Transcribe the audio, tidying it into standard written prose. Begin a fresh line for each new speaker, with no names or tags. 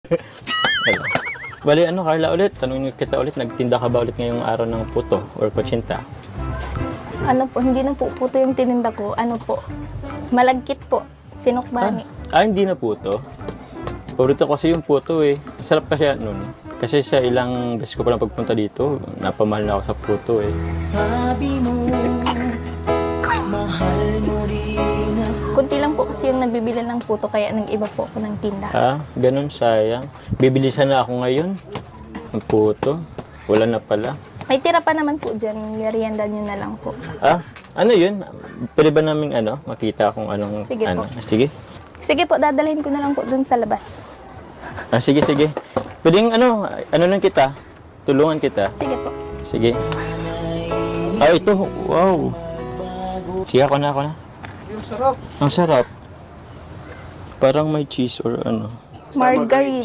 Hello. Bali, Carla ulit, tanongin kita ulit, nagtinda ka ba ulit ngayong araw ng puto or kutsinta?
Ano po, hindi na po puto yung tininda ko. Ano po, malagkit po. Sinukbani.
Hindi na puto. Paborito kasi yung puto eh. Sarap kasi nun. Kasi sa ilang beses ko palang pagpunta dito, napamahal na ako sa puto eh.
Sabi mo, mahal mo rin ako.
Kunti lang po kasi yung nagbibili ng puto, kaya nag-iba po ako ng tinda.
Ganun, sayang. Bibilisan na ako ngayon. Ang puto. Wala na pala.
May tira pa naman po dyan, merienda nyo na lang po.
Ano yun? Pwede ba namin makita kung anong...
Sige po.
Sige.
Sige po, dadalhin ko na lang po dun sa labas.
Sige. Pwedeng lang kita. Tulungan kita.
Sige po.
Sige. Ito. Wow. Sige, ako na.
Yung sarap.
Ang sarap. Parang may cheese or ano.
Margarine.